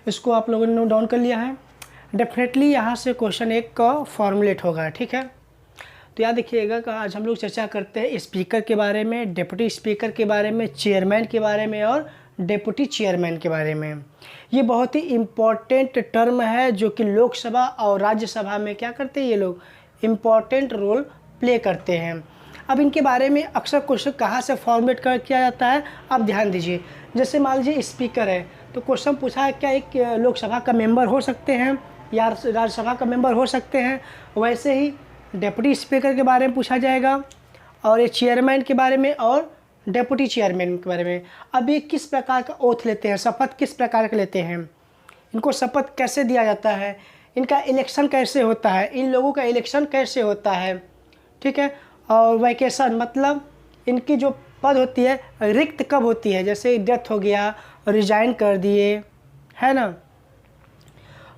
इसको आप लोगों ने नोट डाउन कर लिया है। डेफिनेटली यहाँ से क्वेश्चन 1 का फॉर्मुलेट होगा, ठीक है। तो याद रखिएगा कि आज हम लोग चर्चा करते हैं स्पीकर के बारे में, डिप्टी स्पीकर के बारे में, चेयरमैन के बारे में और डिप्टी चेयरमैन के बारे में। ये बहुत ही इम्पॉर्टेंट टर्म है जो कि लोकसभा और राज्यसभा में क्या करते हैं, ये लोग इम्पॉर्टेंट रोल प्ले करते हैं। अब इनके बारे में अक्सर क्वेश्चन कहाँ से फॉर्मेट कर किया जाता है, आप ध्यान दीजिए। जैसे मान लीजिए स्पीकर है, तो क्वेश्चन पूछा है क्या एक लोकसभा का मेंबर हो सकते हैं या राज्यसभा का मेंबर हो सकते हैं। वैसे ही डिप्टी स्पीकर के बारे में पूछा जाएगा और ये चेयरमैन के बारे में और डिप्टी चेयरमैन के बारे में। अब ये किस प्रकार का ओथ लेते हैं, शपथ किस प्रकार का लेते हैं, इनको शपथ कैसे दिया जाता है, इनका इलेक्शन कैसे होता है, इन लोगों का इलेक्शन कैसे होता है, ठीक है। और वैकेशन मतलब इनकी जो पद होती है रिक्त कब होती है, जैसे डेथ हो गया, रिजाइन कर दिए, है ना।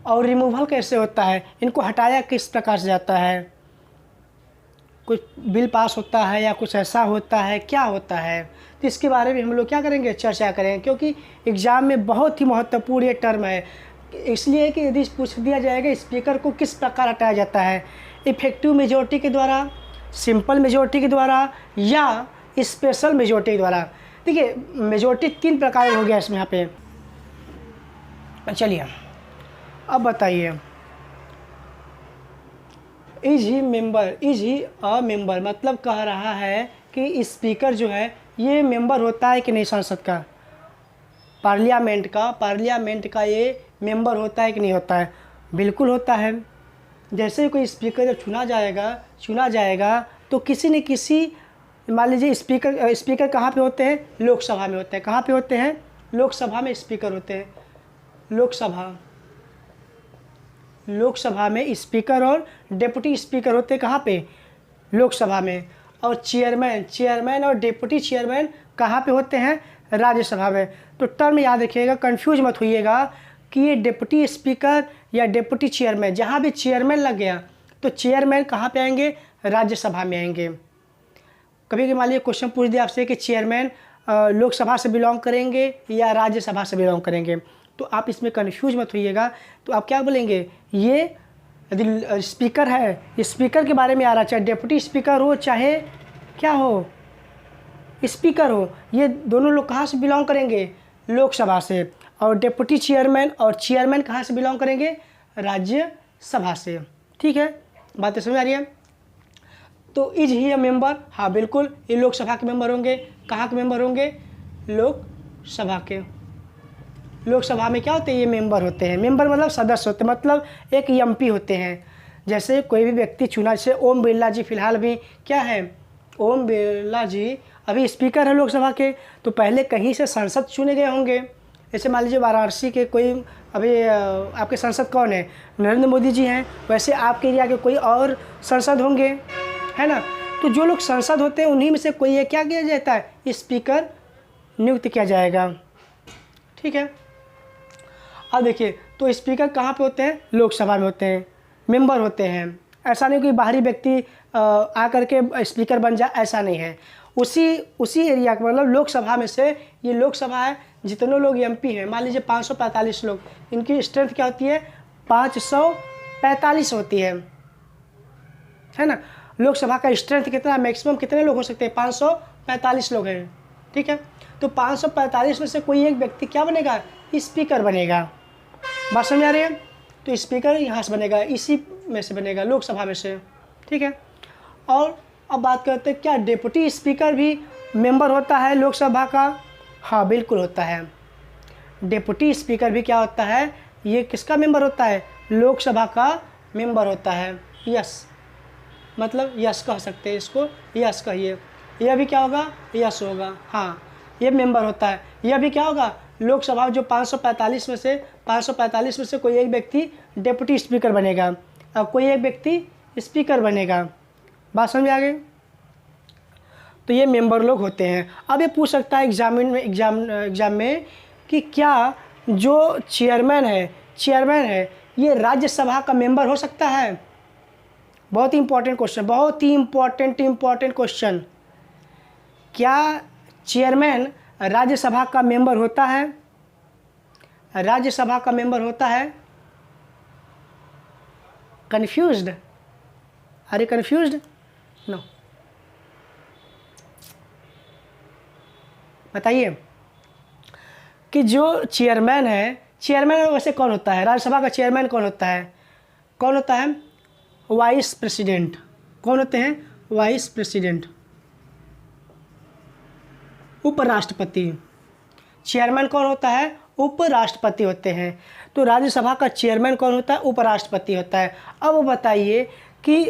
और रिमूवल कैसे होता है, इनको हटाया किस प्रकार से जाता है, कुछ बिल पास होता है या कुछ ऐसा होता है, क्या होता है। तो इसके बारे में हम लोग क्या करेंगे, चर्चा करेंगे, क्योंकि एग्ज़ाम में बहुत ही महत्वपूर्ण ये टर्म है। इसलिए कि यदि पूछ दिया जाएगा स्पीकर को किस प्रकार हटाया जाता है, इफेक्टिव मेजॉरिटी के द्वारा, सिंपल मेजॉरिटी के द्वारा या स्पेशल मेजॉरिटी के द्वारा। देखिए मेजॉरिटी 3 प्रकार हो गया इसमें यहाँ पे। चलिए अब बताइए, इज ही अ मेंबर मतलब कह रहा है कि स्पीकर जो है ये मेंबर होता है कि नहीं, संसद का, पार्लियामेंट का ये मेंबर होता है कि नहीं होता है। बिल्कुल होता है। जैसे ही कोई स्पीकर जब चुना जाएगा तो किसी न किसी, मान लीजिए स्पीकर कहाँ पे होते हैं, लोकसभा में होते हैं। कहाँ पे होते हैं, लोकसभा में स्पीकर होते हैं। लोकसभा में स्पीकर और डिप्टी स्पीकर होते हैं कहाँ पे, लोकसभा में। और चेयरमैन और डिप्टी चेयरमैन कहाँ पे होते हैं, राज्यसभा में। तो टर्म याद रखिएगा, कंफ्यूज मत होइएगा कि ये डिप्टी स्पीकर या डिप्टी चेयरमैन। जहाँ भी चेयरमैन लग गया तो चेयरमैन कहाँ पे आएंगे, राज्यसभा में आएंगे। कभी मान लीजिए क्वेश्चन पूछ दिया आपसे कि चेयरमैन लोकसभा से बिलोंग करेंगे या राज्यसभा से बिलोंग करेंगे, तो आप इसमें कंफ्यूज मत होइएगा। तो आप क्या बोलेंगे, ये यदि स्पीकर है, स्पीकर के बारे में आ रहा, चाहे डिप्टी स्पीकर हो चाहे क्या हो, स्पीकर हो, ये दोनों लोग कहाँ से बिलोंग करेंगे, लोकसभा से। और डिप्टी चेयरमैन और चेयरमैन कहाँ से बिलोंग करेंगे, राज्यसभा से। ठीक है, बातें समझ आ रही है। तो इज ही अ मेंबर, हाँ बिल्कुल ये लोकसभा के मेंबर होंगे। कहाँ के मेंबर होंगे, लोकसभा के। लोकसभा में क्या होते हैं, ये मेंबर होते हैं। मेंबर मतलब सदस्य होते हैं, मतलब एक एमपी होते हैं। जैसे कोई भी व्यक्ति चुना, जैसे ओम बिरला जी फिलहाल भी क्या है, ओम बिरला जी अभी स्पीकर है लोकसभा के, तो पहले कहीं से सांसद चुने गए होंगे। जैसे मान लीजिए वाराणसी के कोई, अभी आपके सांसद कौन है, नरेंद्र मोदी जी हैं, वैसे आपके एरिया के कोई और सांसद होंगे, है ना। तो जो लोग सांसद होते हैं उन्हीं में से कोई है क्या किया जाता है, स्पीकर नियुक्त किया जाएगा। ठीक है, अब देखिए तो स्पीकर कहाँ पे होते हैं, लोकसभा में होते हैं, मेंबर होते हैं। ऐसा नहीं कि बाहरी व्यक्ति आकर के स्पीकर बन जाए, ऐसा नहीं है। उसी एरिया का मतलब लोकसभा में से, ये लोकसभा है, जितने लोग एमपी हैं, मान लीजिए 545 लोग, इनकी स्ट्रेंथ क्या होती है, 545 होती है ना। लोकसभा का स्ट्रेंथ कितना, मैक्सिमम कितने लोग हो सकते हैं, 545 लोग हैं। ठीक है, तो 545 में से कोई एक व्यक्ति क्या बनेगा, स्पीकर बनेगा। बात समझ आ रही है। तो स्पीकर यहाँ से बनेगा, इसी में से बनेगा, लोकसभा में से। ठीक है, और अब बात करते हैं क्या डिप्टी स्पीकर भी मेंबर होता है लोकसभा का, हाँ बिल्कुल होता है। डिप्टी स्पीकर भी क्या होता है, ये किसका मेंबर होता है, लोकसभा का मेंबर होता है। यस मतलब यस कह सकते हैं इसको, यस कहिए। यह भी क्या होगा, यस होगा, हाँ ये मेंबर होता है। यह भी क्या होगा, लोकसभा जो 545 में से कोई एक व्यक्ति डिप्टी स्पीकर बनेगा और कोई एक व्यक्ति स्पीकर बनेगा। बात समझ आ गई। तो ये मेंबर लोग होते हैं। अब ये पूछ सकता है एग्जाम में कि क्या जो चेयरमैन है ये राज्यसभा का मेंबर हो सकता है। बहुत ही इंपॉर्टेंट क्वेश्चन, बहुत ही इम्पॉर्टेंट क्वेश्चन। क्या चेयरमैन राज्यसभा का मेंबर होता है, राज्यसभा का मेंबर होता है? Confused? Are you confused? No, बताइए कि जो चेयरमैन है, चेयरमैन वैसे कौन होता है? राज्यसभा का चेयरमैन कौन होता है? कौन होता है? Vice president. कौन होते हैं? वाइस प्रेसिडेंट, उपराष्ट्रपति। चेयरमैन कौन होता है? उपराष्ट्रपति होते हैं। तो राज्यसभा का चेयरमैन कौन होता है? उपराष्ट्रपति होता है। अब बताइए कि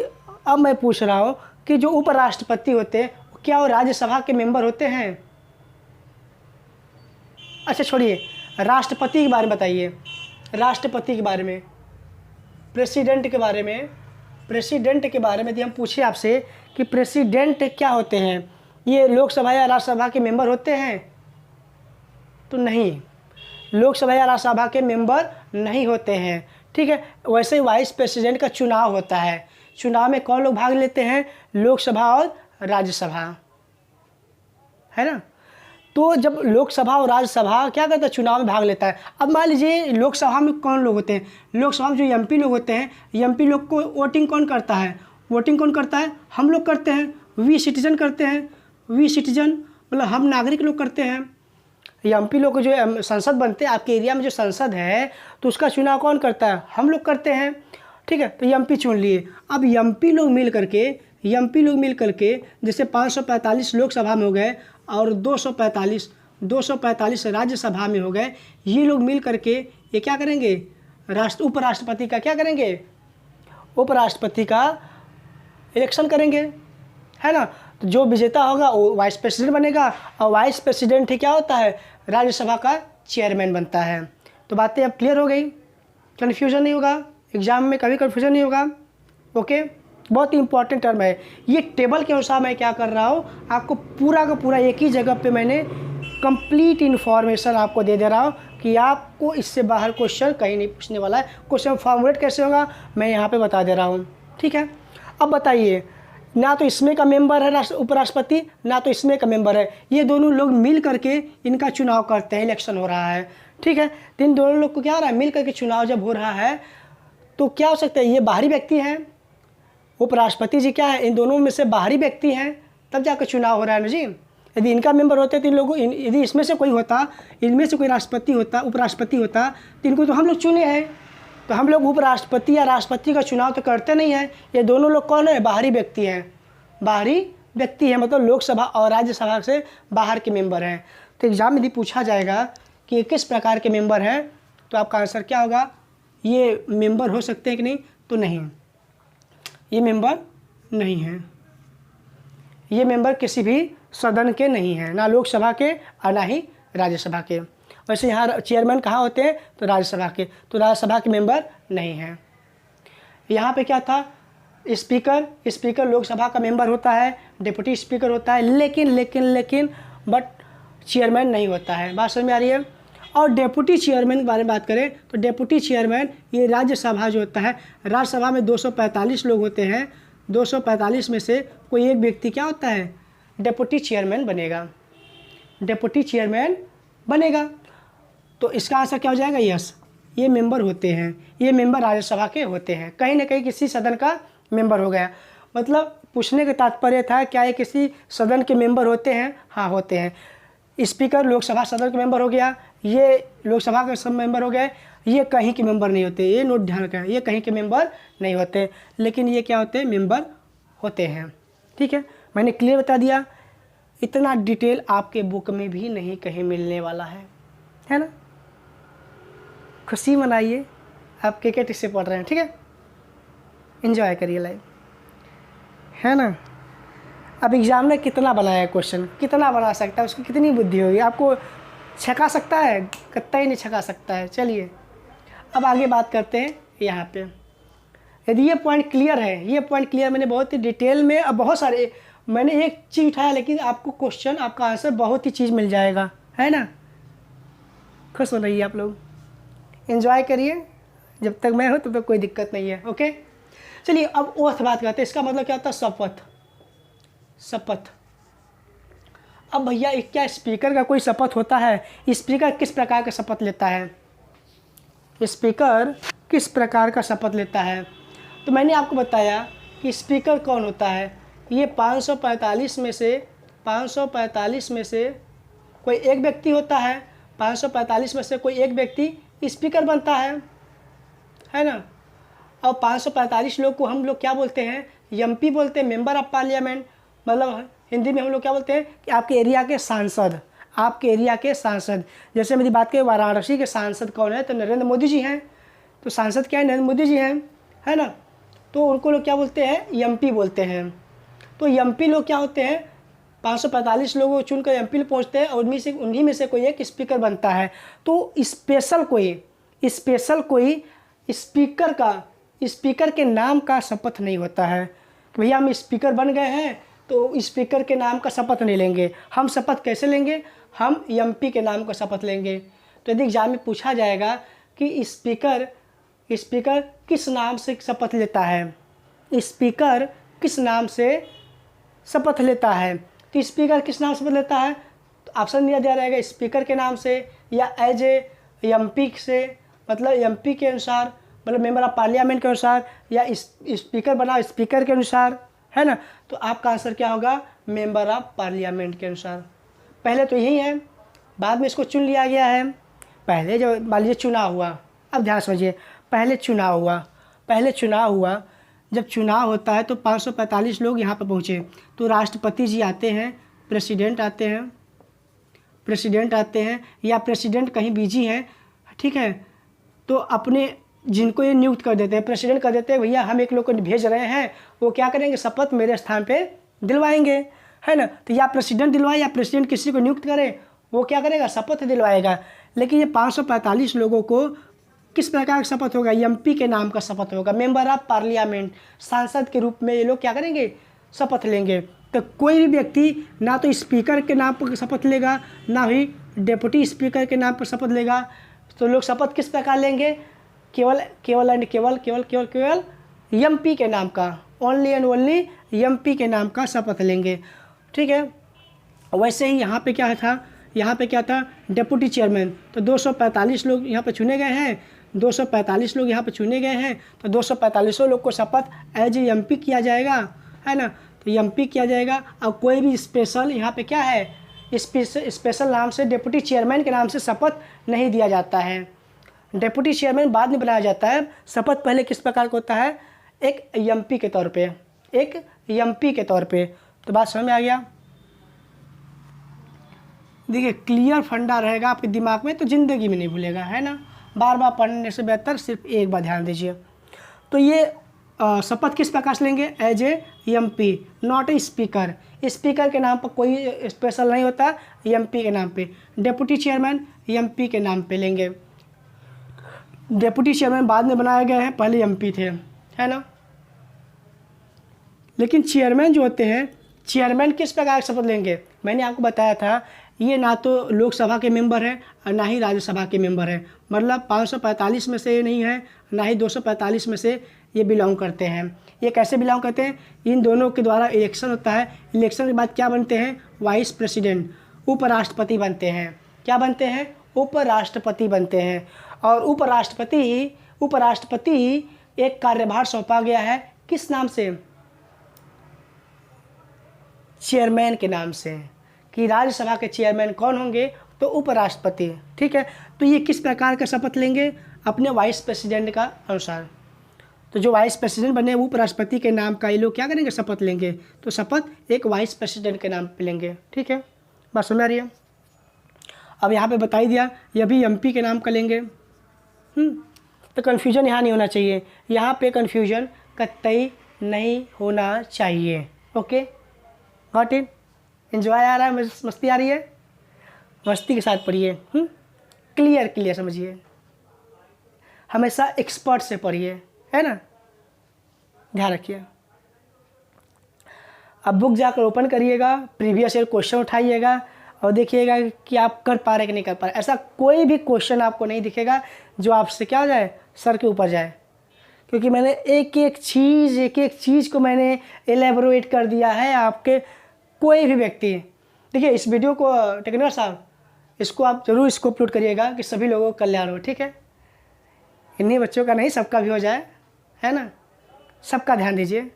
अब मैं पूछ रहा हूँ कि जो उपराष्ट्रपति होते हैं क्या वो राज्यसभा के मेंबर होते हैं? अच्छा छोड़िए, राष्ट्रपति के बारे में बताइए, राष्ट्रपति के बारे में, प्रेसिडेंट के बारे में, प्रेसिडेंट के बारे में यदि हम पूछे आपसे कि प्रेसिडेंट क्या होते हैं, ये लोकसभा या राज्यसभा के मेंबर होते हैं? तो नहीं, लोकसभा या राज्यसभा के मेंबर नहीं होते हैं। ठीक है, वैसे ही वाइस प्रेसिडेंट का चुनाव होता है। चुनाव में कौन लोग भाग लेते हैं? लोकसभा और राज्यसभा, है ना। तो जब लोकसभा और राज्यसभा क्या करता है? चुनाव में भाग लेता है। अब मान लीजिए लोकसभा में कौन लोग होते हैं? लोकसभा में जो एमपी लोग होते हैं, एमपी लोग को वोटिंग कौन करता है? वोटिंग कौन करता है? हम लोग करते हैं, वी सिटीजन करते हैं। वी सिटीजन मतलब हम नागरिक लोग करते हैं। एमपी लोग को जो संसद बनते हैं, आपके एरिया में जो संसद है तो उसका चुनाव कौन करता है? हम लोग करते हैं। ठीक है, तो एमपी चुन लिए। अब एमपी लोग मिल करके जैसे 545 लोकसभा में हो गए और 245 राज्यसभा में हो गए। ये लोग मिल करके ये क्या करेंगे? उपराष्ट्रपति का क्या करेंगे? उपराष्ट्रपति का इलेक्शन करेंगे, है ना। तो जो विजेता होगा वो वाइस प्रेसिडेंट बनेगा, और वाइस प्रेसिडेंट ही क्या होता है? राज्यसभा का चेयरमैन बनता है। तो बातें अब क्लियर हो गई, कन्फ्यूजन नहीं होगा, एग्जाम में कभी कन्फ्यूजन नहीं होगा। ओके, बहुत ही इंपॉर्टेंट टर्म है ये। टेबल के अनुसार मैं क्या कर रहा हूँ, आपको पूरा का पूरा एक ही जगह पे मैंने कंप्लीट इन्फॉर्मेशन आपको दे रहा हूँ कि आपको इससे बाहर क्वेश्चन कहीं नहीं पूछने वाला है। क्वेश्चन फॉर्मुलेट कैसे होगा मैं यहाँ पे बता दे रहा हूँ। ठीक है, अब बताइए, ना तो इसमें का मेंबर है उपराष्ट्रपति, ना तो इसमें का मेंबर है। ये दोनों लोग मिल करके इनका चुनाव करते हैं, इलेक्शन हो रहा है। ठीक है, तो इन दोनों लोग को क्या हो रहा है? मिल करके चुनाव जब हो रहा है तो क्या हो सकता है? ये बाहरी व्यक्ति हैं, उपराष्ट्रपति जी क्या है? इन दोनों में से बाहरी व्यक्ति हैं, तब जाकर चुनाव हो रहा है ना जी। यदि इनका मेंबर होते तो इन लोगों, यदि इसमें से कोई होता, इनमें से कोई राष्ट्रपति होता, उपराष्ट्रपति होता, तो इनको तो हम लोग चुने हैं। तो हम लोग उपराष्ट्रपति या राष्ट्रपति का चुनाव तो करते नहीं हैं। ये दोनों लोग कौन है? बाहरी व्यक्ति हैं। बाहरी व्यक्ति हैं मतलब लोकसभा और राज्यसभा से बाहर के मेंबर हैं। तो एग्जाम में यदि पूछा जाएगा कि किस प्रकार के मेंबर हैं, तो आपका आंसर क्या होगा? ये मेंबर हो सकते हैं कि नहीं? तो नहीं, ये मेंबर नहीं है। ये मेंबर किसी भी सदन के नहीं हैं, ना लोकसभा के और ना ही राज्यसभा के। वैसे यहाँ चेयरमैन कहाँ होते हैं? तो राज्यसभा के, तो राज्यसभा के मेंबर नहीं हैं। यहाँ पे क्या था? स्पीकर लोकसभा का मेंबर होता है, डिप्टी स्पीकर होता है, लेकिन बट चेयरमैन नहीं होता है। बात समझ में आ रही है? और डेप्यूटी चेयरमैन के बारे में बात करें तो डेप्यूटी चेयरमैन ये राज्यसभा जो होता है, राज्यसभा में 245 लोग होते हैं, 245 में से कोई एक व्यक्ति क्या होता है? डेप्यूटी चेयरमैन बनेगा, डेप्यूटी चेयरमैन बनेगा। तो इसका आंसर क्या हो जाएगा? यस, ये मेंबर होते हैं, ये मेंबर राज्यसभा के होते हैं, कहीं ना कहीं किसी सदन का मेंबर हो गया। मतलब पूछने का तात्पर्य था क्या ये किसी सदन के मेंबर होते हैं? हाँ होते हैं। स्पीकर लोकसभा सदन के मेंबर हो गया, ये लोकसभा के सब मेंबर हो गए, ये कहीं के मेंबर नहीं होते। ये नोट ध्यान रखें, ये कहीं के मेंबर नहीं होते, लेकिन ये क्या होते हैं? मेंबर होते हैं। ठीक है, मैंने क्लियर बता दिया। इतना डिटेल आपके बुक में भी नहीं कहीं मिलने वाला है ना। खुशी मनाइए, आप क्रिकेट इससे पढ़ रहे हैं। ठीक है, एंजॉय करिए लाइफ, है ना। अब एग्जाम में कितना बनाया क्वेश्चन, कितना बना सकता है, उसकी कितनी बुद्धि होगी? आपको छका सकता है? कतई नहीं छका सकता है। चलिए अब आगे बात करते हैं यहाँ पे। यदि ये पॉइंट क्लियर है, ये पॉइंट क्लियर मैंने बहुत ही डिटेल में, अब बहुत सारे मैंने एक चीज़ उठाया, लेकिन आपको क्वेश्चन, आपका आंसर बहुत ही चीज़ मिल जाएगा, है ना। खुश हो रही है आप लोग, एंजॉय करिए। जब तक मैं हूँ तब तक कोई दिक्कत नहीं है। ओके, चलिए अब ओथ बात करते हैं। इसका मतलब क्या होता है? शपथ, शपथ। अब भैया क्या स्पीकर का कोई शपथ होता है? स्पीकर किस प्रकार का शपथ लेता है? स्पीकर किस प्रकार का शपथ लेता है? तो मैंने आपको बताया कि स्पीकर कौन होता है। ये 545 में से कोई एक व्यक्ति होता है। 545 में से कोई एक व्यक्ति स्पीकर बनता है ना। और 545 लोग को हम लोग क्या बोलते हैं? एमपी बोलते हैं, मेंबर ऑफ पार्लियामेंट। मतलब हिंदी में हम लोग क्या बोलते हैं कि आपके एरिया के सांसद, आपके एरिया के सांसद। जैसे मेरी बात करें वाराणसी के सांसद कौन है, तो नरेंद्र मोदी जी हैं। तो सांसद क्या है? नरेंद्र मोदी जी हैं, है ना। तो उनको लोग क्या बोलते हैं? एमपी बोलते हैं। तो एमपी लोग क्या होते हैं? 545 लोगों को चुनकर एमपी पहुंचते हैं और उन्हीं में से कोई एक स्पीकर बनता है। तो स्पेशल कोई स्पीकर के नाम का शपथ नहीं होता है कि भैया हम स्पीकर बन गए हैं तो स्पीकर के नाम का शपथ नहीं लेंगे। हम शपथ कैसे लेंगे? हम एमपी के नाम का शपथ लेंगे। तो यदि एग्जाम में पूछा जाएगा कि स्पीकर किस नाम से शपथ लेता है, स्पीकर किस नाम से शपथ लेता है, तो स्पीकर किस नाम से शपथ लेता है? तो ऑप्शन दिया रहेगा स्पीकर के नाम से या एज ए एमपी से, मतलब एमपी के अनुसार, मतलब मेंबर ऑफ पार्लियामेंट के अनुसार, या स्पीकर बना स्पीकर के अनुसार, है ना। तो आपका आंसर क्या होगा? मेंबर ऑफ पार्लियामेंट के अनुसार। पहले तो यही है, बाद में इसको चुन लिया गया है। पहले जब मान लीजिए चुनाव हुआ, अब ध्यान समझिए, पहले चुनाव हुआ, जब चुनाव होता है तो 545 लोग यहाँ पर पहुँचे। तो राष्ट्रपति जी आते हैं, प्रेसिडेंट आते हैं या प्रेसिडेंट कहीं बिजी हैं, ठीक है, तो अपने जिनको ये नियुक्त कर देते हैं, प्रेसिडेंट कर देते हैं भैया हम एक लोग को भेज रहे हैं, वो क्या करेंगे? शपथ मेरे स्थान पे दिलवाएंगे, है ना। तो या प्रेसिडेंट दिलवाए या प्रेसिडेंट किसी को नियुक्त करे, वो क्या करेगा? शपथ दिलवाएगा। लेकिन ये 545 लोगों को किस प्रकार का शपथ होगा? एमपी के नाम का शपथ होगा, मेंबर ऑफ पार्लियामेंट, सांसद के रूप में ये लोग क्या करेंगे? शपथ लेंगे। तो कोई भी व्यक्ति ना तो स्पीकर के नाम पर शपथ लेगा, ना ही डिप्टी स्पीकर के नाम पर शपथ लेगा। तो लोग शपथ किस प्रकार लेंगे? केवल एमपी के नाम का, ओनली एंड ओनली एमपी के नाम का शपथ लेंगे, ठीक है। वैसे ही यहाँ पे क्या था? Deputy chairman. तो 245 लोग यहाँ पे चुने गए हैं, 245 लोग यहाँ पे चुने गए हैं। तो 245 लोग को शपथ एज एमपी किया जाएगा, है ना। तो एमपी किया जाएगा। और कोई भी स्पेशल यहाँ पे क्या है? स्पेशल नाम से डिप्टी चेयरमैन के नाम से शपथ नहीं दिया जाता है। डिप्टी चेयरमैन बाद में बनाया जाता है। शपथ पहले किस प्रकार का होता है? एक एमपी के तौर पे, तो बात समझ में आ गया। देखिए क्लियर फंडा रहेगा आपके दिमाग में तो ज़िंदगी में नहीं भूलेगा, है ना। बार बार पढ़ने से बेहतर सिर्फ एक बार ध्यान दीजिए। तो ये शपथ किस प्रकार से लेंगे? As a MP, not a speaker. Speaker के नाम पर कोई स्पेशल नहीं होता, एमपी के नाम पे। डिप्टी चेयरमैन एमपी के नाम पे लेंगे। डिप्टी चेयरमैन बाद में बनाए गए हैं, पहले एमपी थे, है ना। लेकिन चेयरमैन जो होते हैं, चेयरमैन किस प्रकार की शपथ लेंगे? मैंने आपको बताया था ये ना तो लोकसभा के मेंबर हैं और ना ही राज्यसभा के मेंबर हैं। मतलब 545 में से ये नहीं है, ना ही 245 में से ये बिलोंग करते हैं। ये कैसे बिलोंग करते हैं? इन दोनों के द्वारा इलेक्शन होता है। इलेक्शन के बाद क्या बनते हैं? वाइस प्रेसिडेंट, उपराष्ट्रपति बनते हैं। क्या बनते हैं? उपराष्ट्रपति बनते हैं। और उपराष्ट्रपति ही एक कार्यभार सौंपा गया है, किस नाम से? चेयरमैन के नाम से, कि राज्यसभा के चेयरमैन कौन होंगे? तो उपराष्ट्रपति, ठीक है। तो ये किस प्रकार का शपथ लेंगे? अपने वाइस प्रेसिडेंट का अनुसार। तो जो वाइस प्रेसिडेंट बने उपराष्ट्रपति के नाम का ये लोग क्या करेंगे? शपथ लेंगे। तो शपथ एक वाइस प्रेसिडेंट के नाम पे लेंगे, ठीक है। बात समझ आ रही है? अब यहाँ पे बता ही दिया, ये भी एमपी के नाम का लेंगे। तो कन्फ्यूजन यहाँ नहीं होना चाहिए, यहाँ पे कन्फ्यूजन कतई नहीं होना चाहिए। Okay, got it? एंजॉय आ रहा है? मस्ती आ रही है? मस्ती के साथ पढ़िए, क्लियर समझिए। हमेशा एक्सपर्ट से पढ़िए, है ना, ध्यान रखिए। अब बुक जाकर ओपन करिएगा, प्रीवियस ईयर क्वेश्चन उठाइएगा और देखिएगा कि आप कर पा रहे कि नहीं कर पा रहे। ऐसा कोई भी क्वेश्चन आपको नहीं दिखेगा जो आपसे क्या हो जाए, सर के ऊपर जाए, क्योंकि मैंने एक एक चीज़ को मैंने एलेबोरेट कर दिया है। आपके कोई भी व्यक्ति, देखिए इस वीडियो को टेक्निकल साहब इसको आप ज़रूर इसको अपलोड करिएगा कि सभी लोगों का कल्याण हो, ठीक है। इन्हीं बच्चों का नहीं, सबका भी हो जाए, है ना। सबका ध्यान दीजिए।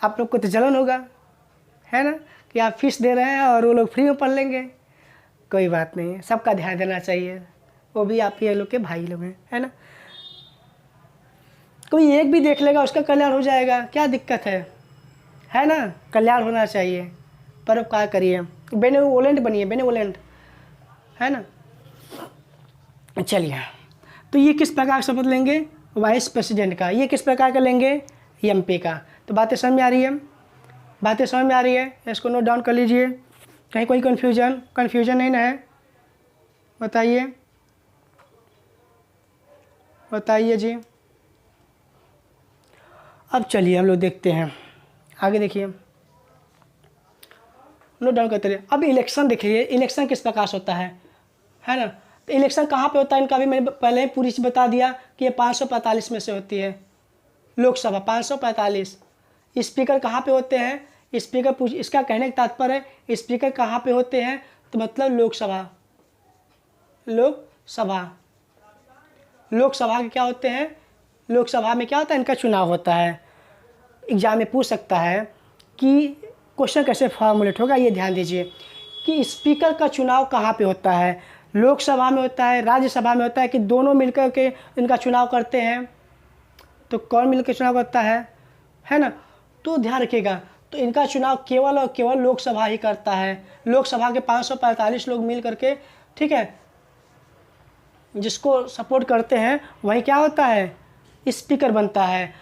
आप लोग को तो जलन होगा, है ना, कि आप फीस दे रहे हैं और वो लोग फ्री में पढ़ लेंगे। कोई बात नहीं है, सबका ध्यान देना चाहिए, वो भी आप ही लोग के भाई लोग हैं, है ना। कोई एक भी देख लेगा उसका कल्याण हो जाएगा, क्या दिक्कत है ना। कल्याण होना चाहिए, परोपकार करिए, बेनेवोलेंट बनिए, बेनेवोलेंट, है ना। चलिए, तो ये किस प्रकार का शपथ लेंगे, वाइस प्रेसिडेंट का। ये किस प्रकार का लेंगे, एमपी का। तो बातें समझ में आ रही है, बातें समझ में आ रही है, इसको नोट डाउन कर लीजिए। कहीं कोई कन्फ्यूजन नहीं ना है, बताइए बताइए जी। अब चलिए हम लोग देखते हैं आगे, देखिए नोट डाउन करते रहिए। अब इलेक्शन देखिए, इलेक्शन किस प्रकार से होता है ना। तो इलेक्शन कहाँ पे होता है इनका भी मैंने पहले ही पूरी चीज़ बता दिया कि ये 545 में से होती है लोकसभा, 545। स्पीकर कहाँ पे होते हैं, स्पीकर पूछ, इसका कहने का तात्पर्य है स्पीकर कहाँ पे होते हैं, तो मतलब लोकसभा, लोकसभा के क्या होते हैं, लोकसभा में क्या होता है, इनका चुनाव होता है। एग्जाम में पूछ सकता है कि क्वेश्चन कैसे फॉर्मुलेट होगा, ये ध्यान दीजिए कि स्पीकर का चुनाव कहाँ पे होता है, लोकसभा में होता है, राज्यसभा में होता है, कि दोनों मिलकर के इनका चुनाव करते हैं। तो कौन मिलकर चुनाव करता है ना। तो ध्यान रखिएगा, तो इनका चुनाव केवल और केवल लोकसभा ही करता है। लोकसभा के 545 लोग मिल करके, ठीक है, जिसको सपोर्ट करते हैं वही क्या होता है, स्पीकर बनता है।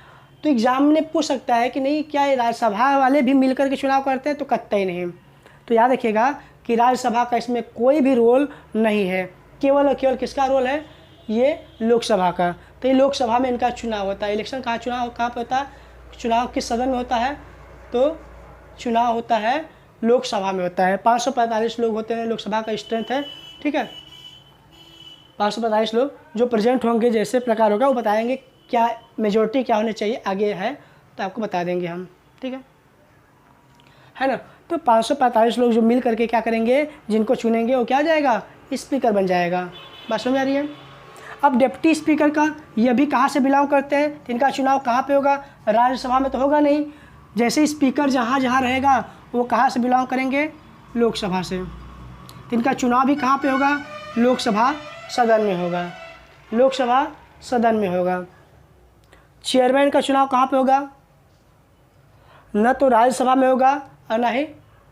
तो एग्जाम में पूछ सकता है कि नहीं क्या ये राज्यसभा वाले भी मिलकर के चुनाव करते हैं, तो कतई नहीं। तो याद रखिएगा कि राज्यसभा का इसमें कोई भी रोल नहीं है, केवल और केवल किसका रोल है, ये लोकसभा का। तो ये लोकसभा में इनका चुनाव होता है। इलेक्शन कहाँ, चुनाव कहाँ पर होता है, चुनाव किस सदन में होता है, तो चुनाव होता है लोकसभा में होता है। 545 लोग होते हैं, लोकसभा का स्ट्रेंथ है, ठीक है। 545 लोग जो प्रेजेंट होंगे, जैसे प्रकार होगा वो बताएंगे, क्या मेजोरिटी क्या होनी चाहिए, आगे है तो आपको बता देंगे हम, ठीक है ना। तो 545 लोग जो मिल करके क्या करेंगे, जिनको चुनेंगे वो क्या हो जाएगा, स्पीकर बन जाएगा। बात समझ आ रही है। अब डिप्टी स्पीकर का, ये भी कहाँ से बिलोंग करते हैं, तो इनका चुनाव कहाँ पे होगा, राज्यसभा में तो होगा नहीं। जैसे स्पीकर जहाँ जहाँ रहेगा वो कहाँ से बिलोंग करेंगे, लोकसभा से। तो इनका चुनाव भी कहाँ पे होगा, लोकसभा सदन में होगा, लोकसभा सदन में होगा। चेयरमैन का चुनाव कहाँ पे होगा, न तो राज्यसभा में होगा और न ही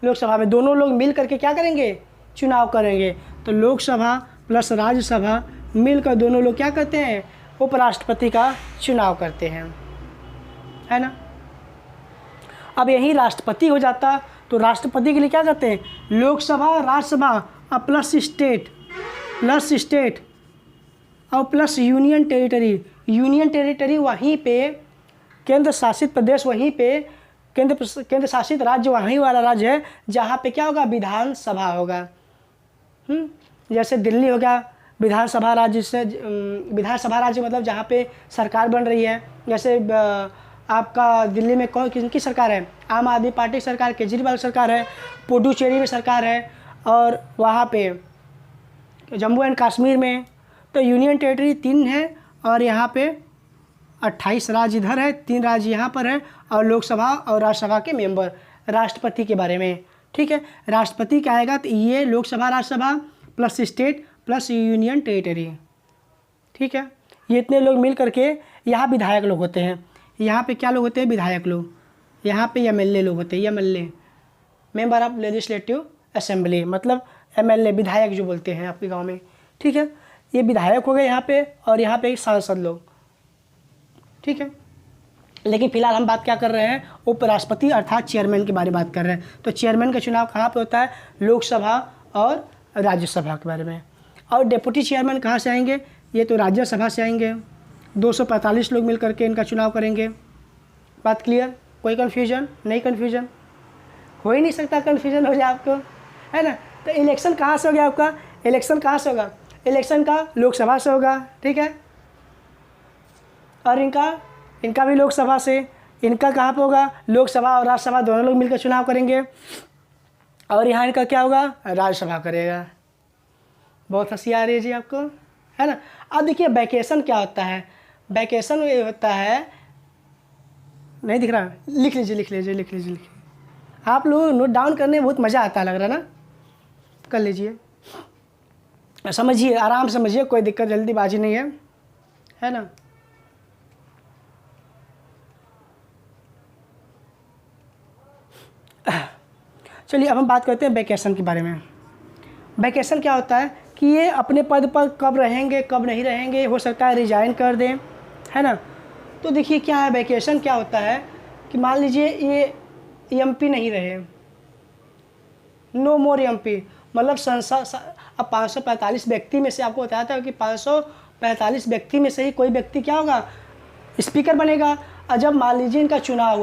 लोकसभा में। दोनों लोग मिल करके क्या करेंगे, चुनाव करेंगे। तो लोकसभा प्लस राज्यसभा मिलकर दोनों लोग क्या करते हैं, उपराष्ट्रपति का चुनाव करते हैं, है ना। अब यही राष्ट्रपति हो जाता, तो राष्ट्रपति के लिए क्या करते हैं, लोकसभा राज्यसभा और प्लस स्टेट और प्लस यूनियन टेरिटरी वहीं पे, केंद्र शासित प्रदेश वहीं पे, केंद्र शासित राज्य वहीं वाला राज्य है जहाँ पे क्या होगा, विधानसभा होगा। जैसे दिल्ली हो गया विधानसभा राज्य, से विधानसभा राज्य मतलब जहाँ पे सरकार बन रही है। जैसे आपका दिल्ली में कौन किनकी सरकार है, आम आदमी पार्टी की सरकार, केजरीवाल सरकार है, पुडुचेरी में सरकार है, और वहाँ पे जम्मू एंड कश्मीर में। तो यूनियन टेरिटरी 3 है, और यहाँ पे 28 राज्य इधर है, 3 राज्य यहाँ पर है, और लोकसभा और राज्यसभा के मेंबर। राष्ट्रपति के बारे में, ठीक है, राष्ट्रपति क्या आएगा, तो ये Lok Sabha Rajya Sabha plus state plus union territory, ठीक है। ये इतने लोग मिल करके, यहाँ विधायक लोग होते हैं, यहाँ पे क्या लोग होते हैं, विधायक लोग। यहाँ पे एमएलए लोग होते हैं, MLA member of legislative assembly, मतलब एमएलए विधायक जो बोलते हैं आपके गांव में, ठीक है। ये विधायक हो गए यहाँ पे, और यहाँ पे सांसद लोग, ठीक है। लेकिन फिलहाल हम बात क्या कर रहे हैं, उपराष्ट्रपति अर्थात चेयरमैन के बारे में बात कर रहे हैं। तो चेयरमैन का चुनाव कहाँ पे होता है, लोकसभा और राज्यसभा के बारे में। और डिप्टी चेयरमैन कहाँ से आएंगे, ये तो राज्यसभा से आएंगे। 245 लोग मिल करके इनका चुनाव करेंगे। बात क्लियर, कोई कन्फ्यूजन नहीं, कन्फ्यूजन हो ही नहीं सकता, कन्फ्यूजन हो जाए आपको, है ना। तो इलेक्शन कहाँ से हो गया आपका, इलेक्शन कहाँ से होगा, इलेक्शन का लोकसभा से होगा, ठीक है। और इनका भी लोकसभा से, इनका कहाँ पे होगा, लोकसभा और राज्यसभा दोनों लोग मिलकर चुनाव करेंगे। और यहाँ इनका क्या होगा, राज्यसभा करेगा। बहुत हंसी आ रही है जी आपको, है ना। अब देखिए वैकेशन क्या होता है, वैकेशन ये होता है, नहीं दिख रहा, लिख लीजिए लिख लीजिए लिख लीजिए लिखिए, आप लोग नोट डाउन करने में बहुत मज़ा आता है, लग रहा है ना, कर लीजिए, समझिए, आराम से समझिए, कोई दिक्कत जल्दीबाजी नहीं है ना। चलिए अब हम बात करते हैं वैकेशन के बारे में। वैकेशन क्या होता है कि ये अपने पद पर कब रहेंगे कब नहीं रहेंगे, हो सकता है रिजाइन कर दें, है ना। तो देखिए क्या है, वैकेशन क्या होता है कि मान लीजिए ये एमपी नहीं रहे, नो मोर एमपी, मतलब अब 545 व्यक्ति में से आपको बताया था कि 545 व्यक्ति में से ही कोई व्यक्ति क्या होगा, स्पीकर बनेगा। और जब मान लीजिए इनका चुनाव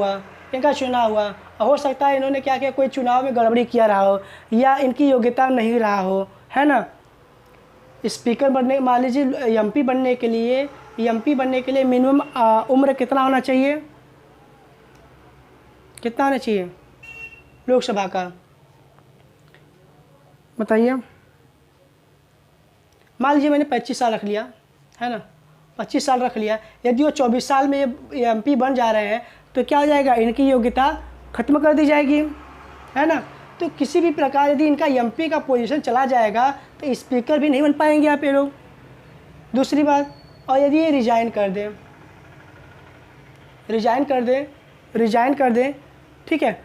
हुआ, हो सकता है इन्होंने क्या किया, कोई चुनाव में गड़बड़ी किया रहा हो या इनकी योग्यता नहीं रहा हो, है ना। स्पीकर बनने, मान लीजिए एमपी बनने के लिए मिनिमम उम्र कितना होना चाहिए, कितना होना चाहिए लोकसभा का, बताइए। मान लीजिए मैंने 25 साल रख लिया, है ना, 25 साल रख लिया। यदि वो 24 साल में एमपी बन जा रहे हैं तो क्या हो जाएगा, इनकी योग्यता ख़त्म कर दी जाएगी, है ना। तो किसी भी प्रकार यदि इनका एमपी का पोजीशन चला जाएगा तो स्पीकर भी नहीं बन पाएंगे आप ये लोग। दूसरी बात, और यदि ये रिजाइन कर दें, ठीक है,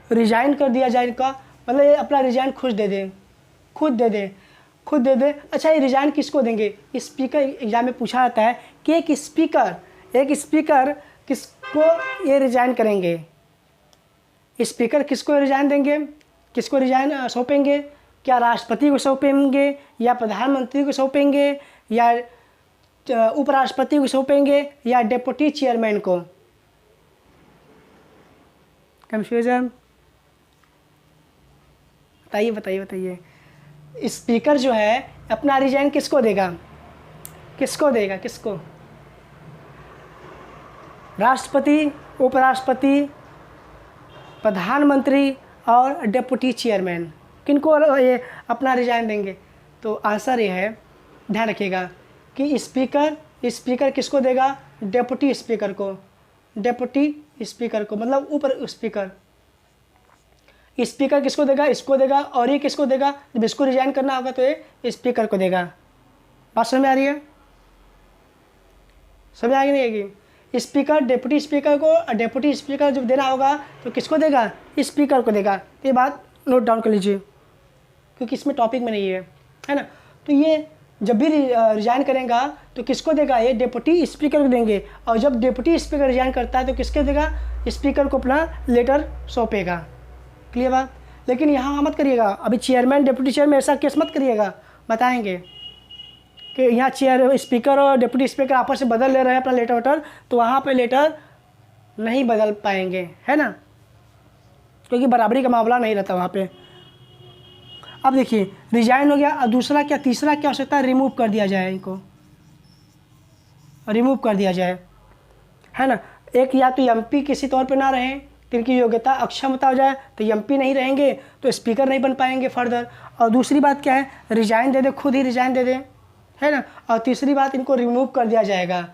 रिजाइन कर दिया जाए इनका, मतलब ये अपना रिजाइन खुद दे दें। अच्छा, ये रिजाइन किसको देंगे, स्पीकर एग्जाम में पूछा जाता है कि एक स्पीकर किसको ये रिजाइन करेंगे, स्पीकर किसको रिजाइन देंगे, किसको रिजाइन सौंपेंगे, क्या राष्ट्रपति को सौंपेंगे या प्रधानमंत्री को सौंपेंगे या उपराष्ट्रपति को सौंपेंगे या डिप्टी चेयरमैन को। कंफ्यूजन, बताइए। स्पीकर जो है अपना रिजाइन किसको देगा, किसको, राष्ट्रपति, उपराष्ट्रपति, प्रधानमंत्री और डिप्टी चेयरमैन, किनको ये अपना रिजाइन देंगे। तो आंसर ये है, ध्यान रखिएगा कि स्पीकर किसको देगा, डिप्टी स्पीकर को, मतलब ऊपर स्पीकर किसको देगा, इसको देगा, और ये किसको देगा, जब इसको रिजाइन करना होगा तो ये स्पीकर को देगा। बात समझ में आ रही है, समझ आ रही है। स्पीकर डिप्टी स्पीकर जब देना होगा तो किसको देगा, स्पीकर को देगा। तो ये बात नोट डाउन कर लीजिए क्योंकि इसमें टॉपिक में नहीं है ना। तो ये जब भी रिजाइन करेगा तो किसको देगा, ये डिप्टी स्पीकर को देंगे, और जब डिप्टी स्पीकर रिजाइन करता है तो किसके देगा, स्पीकर को अपना लेटर सौंपेगा। क्लियर बात। लेकिन यहाँ मत करिएगा, अभी चेयरमैन डिप्टी चेयरमैन ऐसा केस मत करिएगा, बताएंगे कि यहाँ स्पीकर और डिप्टी स्पीकर आपस में बदल ले रहे हैं अपना लेटर, तो वहाँ पे लेटर नहीं बदल पाएंगे, है ना, क्योंकि बराबरी का मामला नहीं रहता वहाँ पे। अब देखिए रिजाइन हो गया, और दूसरा क्या, तीसरा क्या हो सकता है, रिमूव कर दिया जाए, इनको रिमूव कर दिया जाए, है ना। एक या तो एमपी किसी तौर पे ना रहें, इनकी योग्यता अक्षमता हो जाए तो एमपी नहीं रहेंगे तो स्पीकर नहीं बन पाएंगे फर्दर। और दूसरी बात क्या है, रिजाइन दे दे, खुद ही रिजाइन दे दें, है ना। और तीसरी बात, इनको रिमूव कर दिया जाएगा,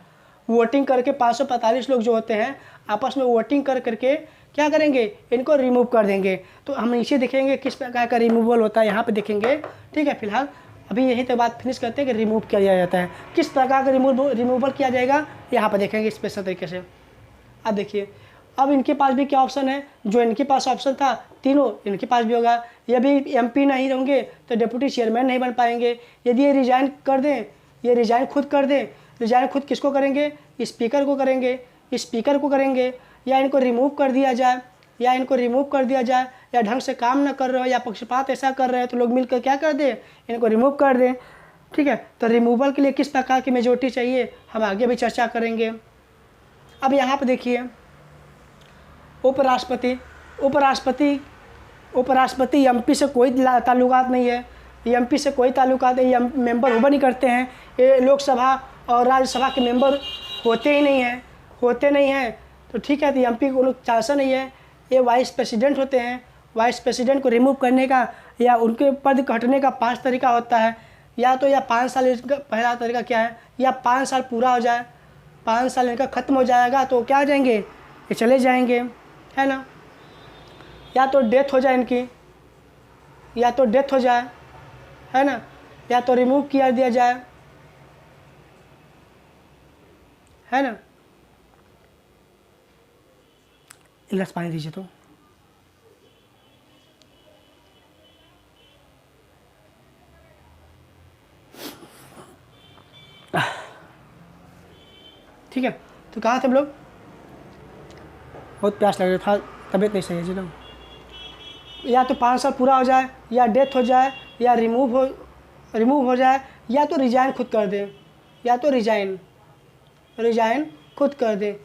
वोटिंग करके 545 लोग जो होते हैं आपस में वोटिंग करके क्या करेंगे, इनको रिमूव कर देंगे। तो हम नीचे देखेंगे किस प्रकार का रिमूवल होता है, यहाँ पे देखेंगे, ठीक है। फिलहाल अभी यही तक बात फिनिश करते हैं कि रिमूव किया जाता है, किस प्रकार का रिमूवल किया जाएगा, यहाँ पर देखेंगे स्पेशल तरीके से। अब देखिए, अब इनके पास भी क्या ऑप्शन है, जो इनके पास ऑप्शन था तीनों इनके पास भी होगा। ये भी एमपी नहीं होंगे तो डिप्टी चेयरमैन नहीं बन पाएंगे। यदि ये रिजाइन कर दें, ये रिजाइन खुद कर दें, रिजाइन खुद किसको करेंगे, स्पीकर को करेंगे, या इनको रिमूव कर दिया जाए, या ढंग से काम न कर रहे हो या पक्षपात ऐसा कर रहे हैं तो लोग मिलकर क्या कर दें, इनको रिमूव कर दें, ठीक है। तो रिमूवल के लिए किस प्रकार की मेजोरिटी चाहिए हम आगे भी चर्चा करेंगे। अब यहाँ पर देखिए, उपराष्ट्रपति एमपी से कोई ताल्लुकात नहीं है, एमपी से कोई ताल्लुकात नहीं, मेंबर हुआ नहीं करते हैं, ये लोकसभा और राज्यसभा के मेंबर होते नहीं हैं, तो ठीक है। तो एमपी को लोग चांस नहीं है, ये वाइस प्रेसिडेंट होते हैं। वाइस प्रेसिडेंट को रिमूव करने का या उनके पद हटने का 5 तरीका होता है, या तो या 5 साल, इनका पहला तरीका क्या है, या 5 साल पूरा हो जाए, 5 साल इनका ख़त्म हो जाएगा तो क्या हो जाएंगे, ये चले जाएंगे, है ना। या तो डेथ हो जाए इनकी, या तो डेथ हो जाए, है ना, या तो रिमूव किया दिया जाए, है ना। एक गिलास पानी दीजिए तो। ठीक है, तो कहाँ थे हम लोग, बहुत प्यास लग रहा था, तबीयत नहीं सही है जी ना। या तो 5 साल पूरा हो जाए, या डेथ हो जाए, या रिमूव हो जाए, या तो रिजाइन खुद कर दे, या तो रिजाइन खुद कर दे।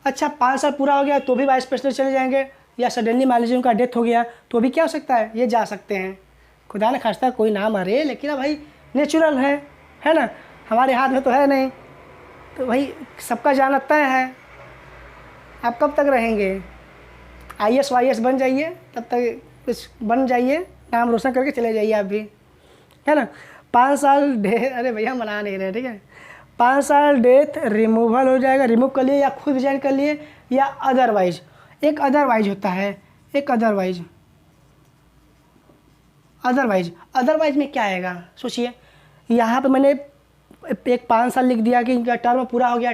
अच्छा, 5 साल पूरा हो गया तो भी वाइस प्रेसिडेंट चले जाएंगे, या सडनली मान लीजिए उनका डेथ हो गया तो भी क्या हो सकता है, ये जा सकते हैं। खुदा न खास्ता कोई ना मरे, लेकिन भाई नेचुरल है ना, हमारे हाथ में तो है नहीं, तो भाई सबका जाना तय है। आप कब तक रहेंगे, IAS वाईएस बन जाइए, तब तक कुछ बन जाइए, नाम रोशन करके चले जाइए आप भी, है ना। 5 साल डेथ, अरे भैया मना नहीं रहे, ठीक है। 5 साल डेथ रिमूवल हो जाएगा, रिमूव कर लिए या खुद रिजाइन कर लिए, या अदरवाइज। एक अदरवाइज होता है, एक अदरवाइज में क्या आएगा सोचिए। यहाँ पे मैंने एक 5 साल लिख दिया कि इनका टर्म पूरा हो गया,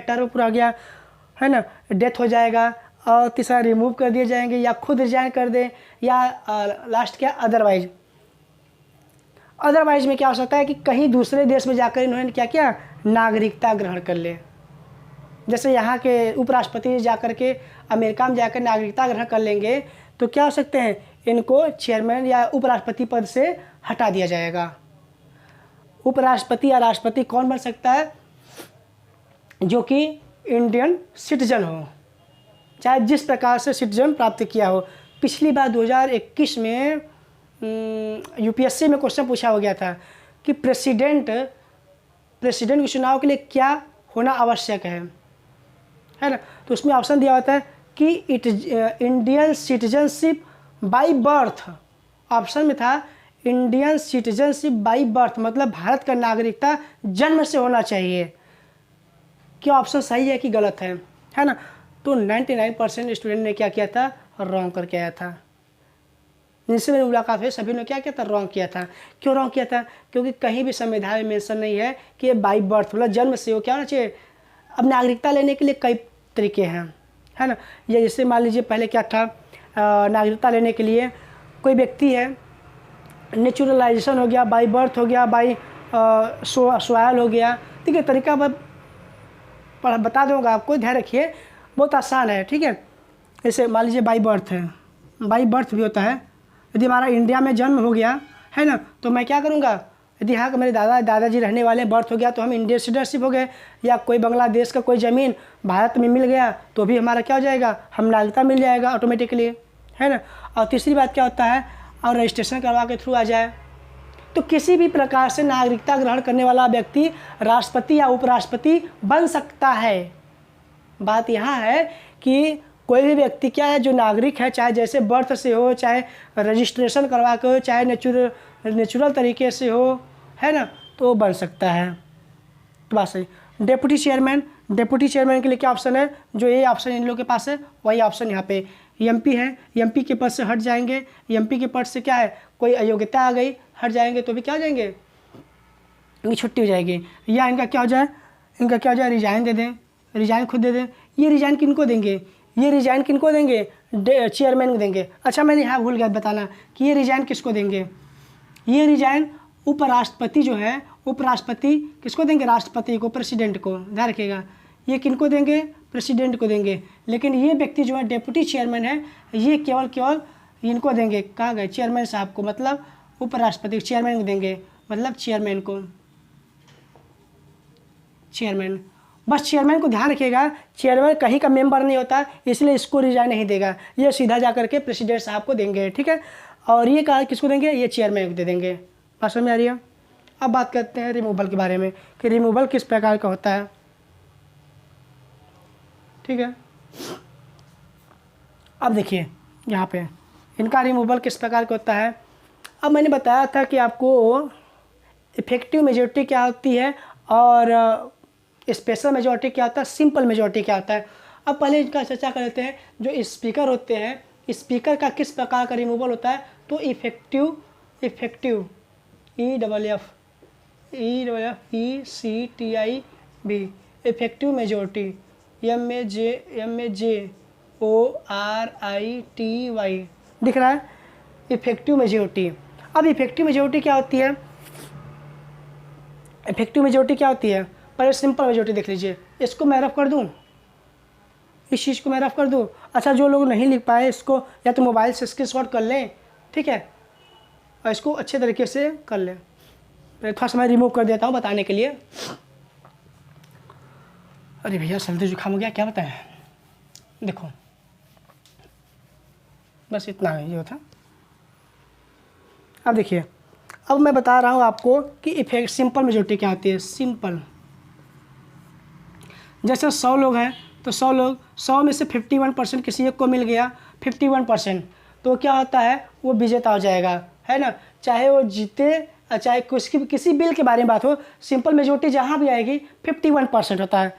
है ना, डेथ हो जाएगा, और तीसरा रिमूव कर दिए जाएंगे, या खुद रिजाइन कर दें, या लास्ट क्या, अदरवाइज में क्या हो सकता है कि कहीं दूसरे देश में जाकर इन्होंने क्या किया, नागरिकता ग्रहण कर ले। जैसे यहाँ के उपराष्ट्रपति जाकर के अमेरिका में जाकर नागरिकता ग्रहण कर लेंगे तो क्या हो सकते हैं, इनको चेयरमैन या उपराष्ट्रपति पद से हटा दिया जाएगा। उपराष्ट्रपति या राष्ट्रपति कौन बन सकता है, जो कि इंडियन सिटीजन हो, चाहे जिस प्रकार से सिटीजन प्राप्त किया हो। पिछली बार 2021 में UPSC में क्वेश्चन पूछा हो गया था कि प्रेसिडेंट के चुनाव के लिए क्या होना आवश्यक है ना। तो उसमें ऑप्शन दिया होता है कि Indian citizenship by birth. Option में था इंडियन सिटीजनशिप बाय बर्थ, मतलब भारत का नागरिकता जन्म से होना चाहिए। क्या ऑप्शन सही है कि गलत है ना। तो 99% स्टूडेंट ने क्या किया था, रॉन्ग करके आया था। जिनसे मेरी मुलाकात हुई सभी ने क्या किया था, रॉन्ग किया था। क्यों रॉन्ग किया था, क्योंकि कहीं भी संविधान में मेंशन नहीं है कि बाई बर्थ मतलब जन्म से हो क्या होना चाहिए। अब नागरिकता लेने के लिए कई तरीके हैं, है ना। ये जैसे मान लीजिए पहले क्या था, नागरिकता लेने के लिए कोई व्यक्ति है, नेचुरलाइजेशन हो गया, बाई बर्थ हो गया, बाई सॉयल हो गया। ठीक है, तरीका मैं बता दूंगा आपको, ध्यान रखिए, बहुत आसान है। ठीक है, जैसे मान लीजिए बाई बर्थ है, बाई बर्थ भी होता है। यदि हमारा इंडिया में जन्म हो गया है ना, तो मैं क्या करूँगा, यदि यहाँ के मेरे दादाजी रहने वाले बर्थ हो गया तो हम इंडियन सिटीजनशिप हो गए, या कोई बांग्लादेश का कोई ज़मीन भारत में मिल गया तो भी हमारा क्या हो जाएगा, हम नागरिकता मिल जाएगा ऑटोमेटिकली, है ना। और तीसरी बात क्या होता है, और रजिस्ट्रेशन करवा के थ्रू आ जाए तो किसी भी प्रकार से नागरिकता ग्रहण करने वाला व्यक्ति राष्ट्रपति या उपराष्ट्रपति बन सकता है। बात यहाँ है कि कोई भी व्यक्ति क्या है जो नागरिक है, चाहे जैसे बर्थ से हो, चाहे रजिस्ट्रेशन करवा के हो, चाहे नेचुरल तरीके से हो, है ना, तो बन सकता है। तो बात सही। डेप्यूटी चेयरमैन के लिए क्या ऑप्शन है, जो ये ऑप्शन इन लोगों के पास है वही ऑप्शन यहाँ पे MP है। MP के पद से हट जाएंगे, MP के पद से क्या है, कोई अयोग्यता आ गई, हट जाएंगे तो भी क्या हो जाएंगे, इनकी छुट्टी हो जाएगी। या इनका क्या हो जाए, रिजाइन दे दें, रिजाइन खुद दे दें। ये रिजाइन किनको देंगे, चेयरमैन को देंगे। अच्छा, मैंने यहाँ भूल गया बताना कि ये रिजाइन किसको देंगे। ये रिजाइन उपराष्ट्रपति जो है, उपराष्ट्रपति किसको देंगे, राष्ट्रपति को, प्रेसिडेंट को। ध्यान रखिएगा, ये किनको देंगे, प्रेसिडेंट को देंगे। लेकिन ये व्यक्ति जो है डेप्यूटी चेयरमैन है, ये केवल इनको देंगे, कहाँ गए, चेयरमैन साहब को, मतलब उपराष्ट्रपति चेयरमैन को देंगे, मतलब चेयरमैन को, चेयरमैन। बस चेयरमैन को ध्यान रखिएगा, चेयरमैन कहीं का मेंबर नहीं होता, इसलिए इसको रिजाइन नहीं देगा, ये सीधा जा करके प्रेसिडेंट साहब को देंगे। ठीक है, और ये कहा किसको देंगे, ये चेयरमैन को दे देंगे। बात समझ में आ रही है। अब बात करते हैं रिमूवल के बारे में कि रिमूवल किस प्रकार का होता है। ठीक है, अब देखिए यहाँ पे इनका रिमूवल किस प्रकार का होता है। अब मैंने बताया था कि आपको इफेक्टिव मेजॉरिटी क्या होती है और स्पेशल मेजॉरिटी क्या होता है, सिंपल मेजॉरिटी क्या होता है। अब पहले इनका चर्चा कर लेते हैं। जो स्पीकर होते हैं, स्पीकर का किस प्रकार का रिमूवल होता है, तो effective EFFECTIV effective majority MAJORITY दिख रहा है, इफेक्टिव मेजॉरिटी। अब इफेक्टिव मेजॉरिटी क्या होती है, इफेक्टिव मेजॉरिटी क्या होती है, पहले सिंपल मेजॉरिटी देख लीजिए। इसको मैं रफ कर दूँ, इस चीज़ को मैं रफ कर दूँ। अच्छा, जो लोग नहीं लिख पाए इसको या तो मोबाइल से स्क्रीनशॉट कर लें, ठीक है, और इसको अच्छे तरीके से कर लें। मैं थोड़ा सा मैं रिमूव कर देता हूँ बताने के लिए। अरे भैया सर्दी जुकाम हो गया, क्या बताएं। देखो बस इतना है, ये था। अब देखिए, अब मैं बता रहा हूँ आपको कि इफेक्ट सिंपल मेजॉरिटी क्या होती है। सिंपल, जैसे 100 लोग हैं तो 100 लोग, 100 में से 51% किसी एक को मिल गया, 51%, तो क्या होता है, वो विजेता हो जाएगा, है ना। चाहे वो जीते, चाहे किसी बिल के बारे में बात हो, सिंपल मेजॉरिटी जहाँ भी आएगी 51% होता है।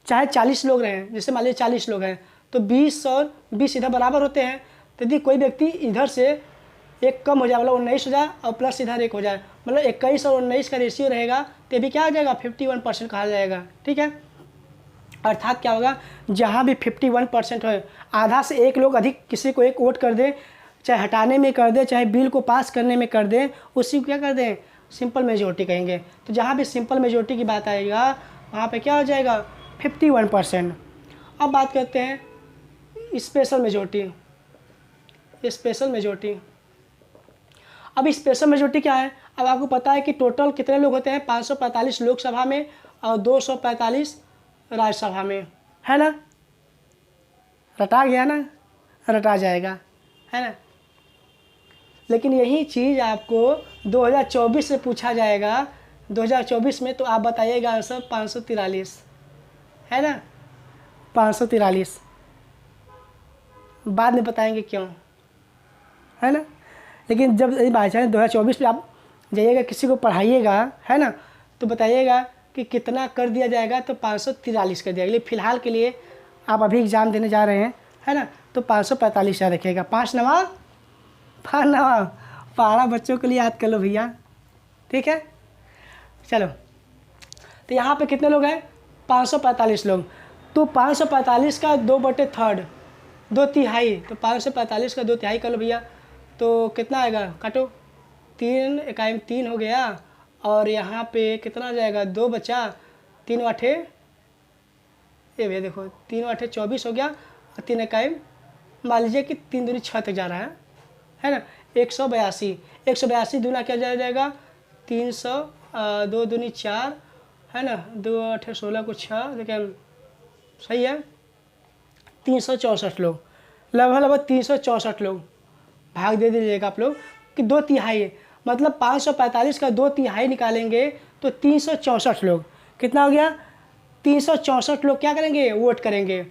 चाहे 40 लोग रहें, जैसे मान लीजिए 40 लोग हैं तो 20 और 20 इधर बराबर होते हैं, तो यदि कोई व्यक्ति इधर से एक कम हो जाए, मतलब 19 हो जाए और प्लस इधर एक हो जाए, मतलब 21 और 19 का रेशियो रहेगा, तो भी क्या हो जाएगा, 51% कहा जाएगा, ठीक है। अर्थात क्या होगा, जहाँ भी 51% हो, आधा से एक लोग अधिक किसी को एक वोट कर दे, चाहे हटाने में कर दे, चाहे बिल को पास करने में कर दे, उसी को क्या कर दें, सिंपल मेजॉरिटी कहेंगे। तो जहाँ भी सिंपल मेजॉरिटी की बात आएगा वहाँ पे क्या हो जाएगा, 51%। अब बात करते हैं स्पेशल मेजॉरिटी। स्पेशल मेजॉरिटी, अब स्पेशल मेजॉरिटी क्या है। अब आपको पता है कि टोटल कितने लोग होते हैं, 545 लोकसभा में और 245 राज्यसभा में, है ना। रटा गया ना, रटा जाएगा, है ना। लेकिन यही चीज़ आपको 2024 से पूछा जाएगा, 2024 में, तो आप बताइएगा आंसर 543, है ना, 543। बाद में बताएंगे क्यों, है ना। लेकिन जब बाई चांस 2024 में आप जाइएगा, किसी को पढ़ाइएगा, है ना, तो बताइएगा कि कितना कर दिया जाएगा, तो 543 कर दिया। लेकिन फ़िलहाल के लिए आप अभी एग्ज़ाम देने जा रहे हैं, है ना, तो 545 याद रखिएगा। 5 नवा 12 बच्चों के लिए याद कर लो भैया, ठीक है। चलो, तो यहाँ पे कितने लोग हैं, 545 लोग। तो 545 का 2/3, 2/3, तो 545 का 2/3 कर लो भैया, तो कितना आएगा, काटो, 3 इकाई 3 हो गया, और यहाँ पे कितना आ जाएगा, 2 बचा, 3 आठे, ये भैया देखो, 3 आठे 24 हो गया, और 3 इकाई मान लीजिए कि 3 दूनी 6 तक जा रहा है ना। 182 दूना क्या जाएगा, 300, 2 दूनी 4, है ना, 2 आठे 16 को 6, देखिए सही है, 364 लोग, लगभग 364 लोग। भाग दे दीजिएगा आप लोग कि 2/3, मतलब 545 का 2/3 निकालेंगे तो 364 लोग, कितना हो गया, 364 लोग क्या करेंगे, वोट करेंगे।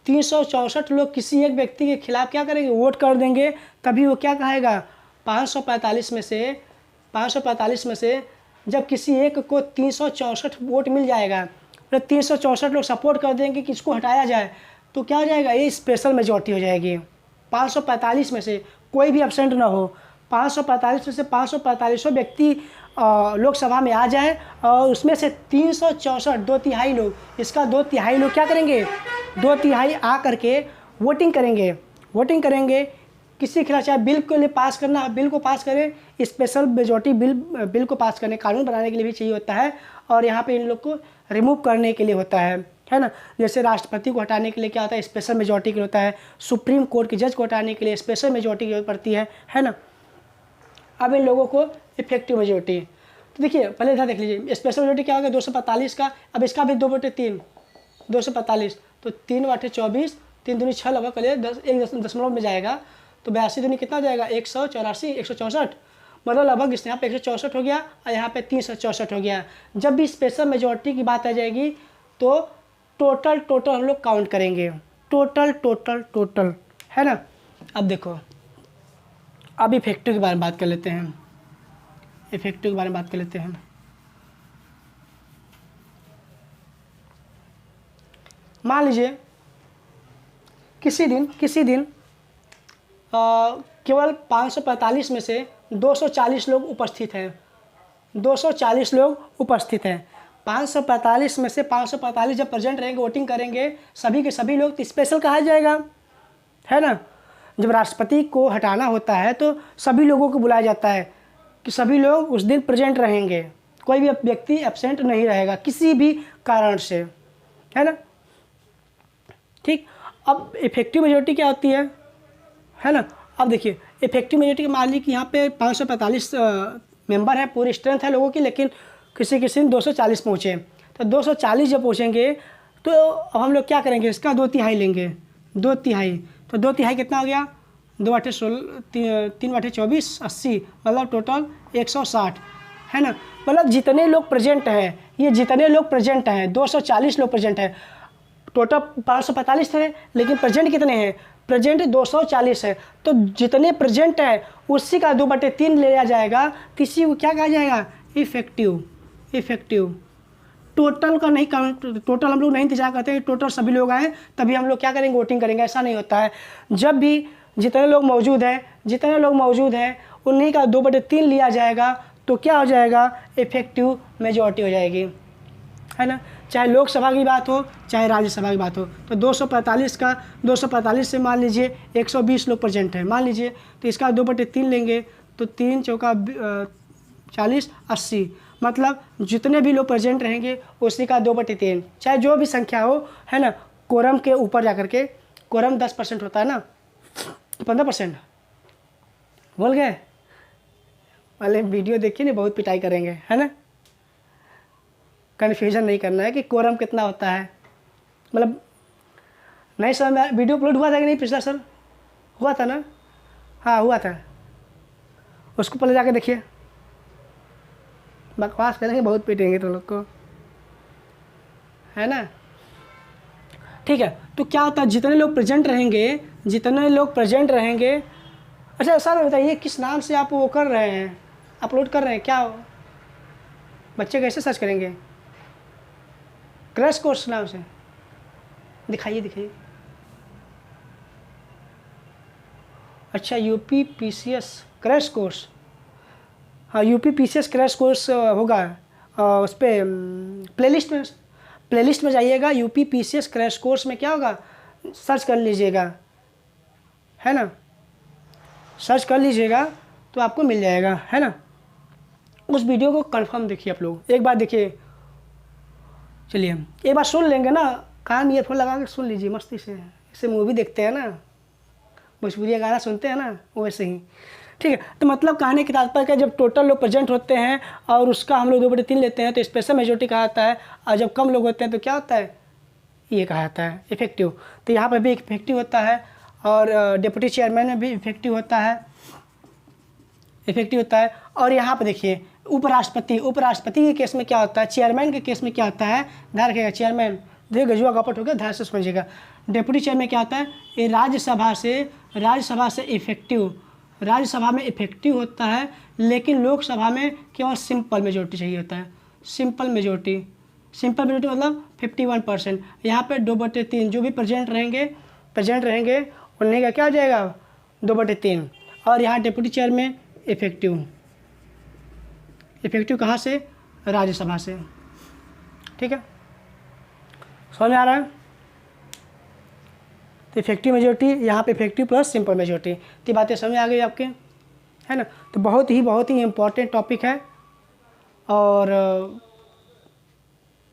364 लोग किसी एक व्यक्ति के खिलाफ क्या करेंगे, वोट कर देंगे, तभी वो क्या कहेगा, 545 में से जब किसी एक को 364 वोट मिल जाएगा, तो 364 लोग सपोर्ट कर देंगे कि इसको हटाया जाए, तो क्या हो जाएगा, ये स्पेशल मेजॉरिटी हो जाएगी। 545 में से कोई भी एब्सेंट ना हो, 545 में से 545 व्यक्ति लोकसभा में आ जाए, और उसमें से 364, 2/3 लोग, इसका 2/3 लोग क्या करेंगे, 2/3 आ करके वोटिंग करेंगे किसी के खिलाफ, चाहे बिल के लिए पास करना, बिल को पास करें। स्पेशल मेजॉरिटी बिल को पास करने, कानून बनाने के लिए भी चाहिए होता है, और यहाँ पे इन लोग को रिमूव करने के लिए होता है ना। जैसे राष्ट्रपति को हटाने के लिए क्या होता है, स्पेशल मेजॉरिटी के लिए होता है। सुप्रीम कोर्ट के जज को हटाने के लिए स्पेशल मेजॉरिटी की जरूरत पड़ती है ना। अब इन लोगों को इफेक्टिव मेजॉरिटी, तो देखिए पहले इधर देख लीजिए, स्पेशल मेजॉरिटी क्या होगा, 245 का, अब इसका भी 2/3, 245, तो 3 आठे 24, 3 दूनी 6, लगभग करिए 10, 1 में जाएगा, तो 82 दूनी कितना जाएगा, 184, 164, मतलब लगभग इस यहाँ पे 164 हो गया, और यहाँ पे 364 हो गया। जब भी स्पेशल मेजॉरिटी की बात आ जाएगी तो टोटल हम लोग काउंट करेंगे, टोटल, है ना। अब देखो, अब इफेक्टिव के बारे में बात कर लेते हैं। इफेक्टिव के बारे में बात कर लेते हैं। मान लीजिए किसी दिन केवल 545 में से 240 लोग उपस्थित हैं। 240 लोग उपस्थित हैं। 545 में से 545 जब प्रेजेंट रहेंगे, वोटिंग करेंगे सभी के सभी लोग, तो स्पेशल कहा जाएगा, है ना। जब राष्ट्रपति को हटाना होता है तो सभी लोगों को बुलाया जाता है कि सभी लोग उस दिन प्रेजेंट रहेंगे, कोई भी व्यक्ति एब्सेंट नहीं रहेगा किसी भी कारण से, है ना। ठीक, अब इफेक्टिव मेजोरिटी क्या होती है ना। अब देखिए इफेक्टिव मेजोरिटी मान ली कि यहाँ पे 545 मेंबर है, पूरी स्ट्रेंथ है लोगों की, लेकिन किसी दिन 240 पहुँचे। तो 240 जब पहुँचेंगे तो अब हम लोग क्या करेंगे, इसका 2/3 लेंगे। 2/3 तो 2/3 कितना हो गया, 2 × 8 = 16, 3 × 8 = 24, 80, मतलब टोटल 160, है ना। मतलब जितने लोग प्रेजेंट हैं, ये जितने लोग प्रेजेंट हैं 240 लोग प्रेजेंट हैं। टोटल 545 थे, लेकिन प्रेजेंट कितने हैं, प्रेजेंट 240 है। तो जितने प्रेजेंट हैं उसी का 2/3 लिया जाएगा, तो इसी को क्या कहा जाएगा, इफेक्टिव। टोटल का नहीं, टोटल हम लोग नहीं इंतजार करते हैं टोटल सभी लोग आए तभी हम लोग क्या करेंगे, वोटिंग करेंगे, ऐसा नहीं होता है। जब भी जितने लोग मौजूद हैं उन्हीं का 2/3 लिया जाएगा, तो क्या हो जाएगा, इफेक्टिव मेजॉरिटी हो जाएगी, है ना। चाहे लोकसभा की बात हो चाहे राज्यसभा की बात हो, तो 245 से मान लीजिए 120 लोग प्रेजेंट हैं मान लीजिए, तो इसका 2/3 लेंगे, तो 3 चौका 40, 80, मतलब जितने भी लोग प्रेजेंट रहेंगे उसी का 2/3, चाहे जो भी संख्या हो, है ना। कोरम के ऊपर जाकर के, कोरम 10% होता है ना, 15%, बोल गए वाले वीडियो देखिए ना, बहुत पिटाई करेंगे, है ना। कन्फ्यूजन नहीं करना है कि कोरम कितना होता है, मतलब नहीं समझ में। वीडियो अपलोड हुआ था कि नहीं, पिछला साल हुआ था ना, हाँ हुआ था, उसको पहले जाके देखिए। बकवास करेंगे, बहुत पीटेंगे तो लोग को, है ना। ठीक है, तो क्या होता है, जितने लोग प्रेजेंट रहेंगे। अच्छा सर बताइए, किस नाम से आप वो कर रहे हैं, अपलोड कर रहे हैं, क्या बच्चे कैसे सर्च करेंगे, क्रैश कोर्स नाम से, दिखाइए। अच्छा यूपी पीसीएस क्रैश कोर्स, हाँ यूपी पीसीएस क्रैश कोर्स होगा, उस पर प्लेलिस्ट में जाइएगा, यूपी पीसीएस क्रैश कोर्स में क्या होगा, सर्च कर लीजिएगा, है ना। सर्च कर लीजिएगा तो आपको मिल जाएगा, है ना। उस वीडियो को कंफर्म देखिए आप लोग, एक बार देखिए। चलिए एक बार सुन लेंगे ना, कान ईयरफोन लगा के सुन लीजिए मस्ती से, इससे मूवी देखते हैं ना, भोजपुरी गाना सुनते हैं ना, वैसे ही, ठीक है। तो मतलब कहने की तात्पर्य है, जब टोटल लोग प्रेजेंट होते हैं और उसका हम लोग 2/3 लेते हैं तो स्पेशल मेजोरिटी कहा जाता है, और जब कम लोग होते हैं तो क्या होता है, ये कहा जाता है इफेक्टिव। तो यहाँ पर भी इफेक्टिव होता है, और डिप्टी चेयरमैन में भी इफेक्टिव होता है। और यहाँ पर देखिए उपराष्ट्रपति के केस में क्या होता है, चेयरमैन के केस में क्या होता है, ध्यान रखिएगा। चेयरमैन देखिए गजुआ गपट हो गया, ध्यान से समझिएगा। डिप्टी चेयरमैन क्या होता है, ये राज्यसभा से राज्यसभा में इफेक्टिव होता है, लेकिन लोकसभा में केवल सिंपल मेजोरिटी चाहिए होता है। सिंपल मेजोरिटी मतलब 51%। यहाँ पे 2/3 जो भी प्रेजेंट रहेंगे उन्हीं का क्या हो जाएगा, 2/3। और यहाँ डिप्टी चेयर में इफेक्टिव कहाँ से, राज्यसभा से, ठीक है, समझ में आ रहा है। तो इफेक्टिव मेजोरिटी यहाँ पे इफेक्टिव प्लस सिंपल मेजोरिटी, तो बातें समझ आ गई आपके, है ना। तो बहुत ही इम्पोर्टेंट टॉपिक है, और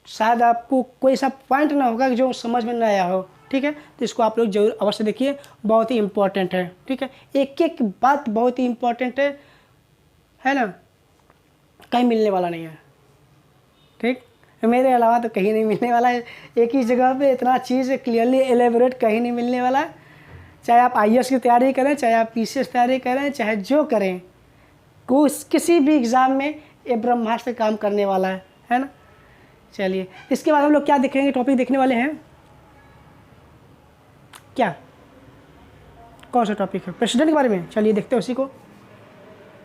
शायद आपको कोई ऐसा पॉइंट ना होगा जो समझ में ना आया हो, ठीक है। तो इसको आप लोग जरूर अवश्य देखिए, बहुत ही इम्पोर्टेंट है, ठीक है। एक बात बहुत ही इम्पोर्टेंट है ना, कहीं मिलने वाला नहीं है, ठीक। मेरे अलावा तो कहीं नहीं मिलने वाला है, एक ही जगह पे इतना चीज़ क्लियरली एलेबोरेट कहीं नहीं मिलने वाला है। चाहे आप आईएएस की तैयारी करें, चाहे आप पीसीएस तैयारी करें, चाहे जो करें, किसी भी एग्ज़ाम में ये ब्रह्मास्त्र काम करने वाला है ना। चलिए इसके बाद हम लोग क्या देखेंगे, टॉपिक देखने वाले हैं, क्या कौन सा टॉपिक है, प्रेसिडेंट के बारे में। चलिए देखते हैं उसी को।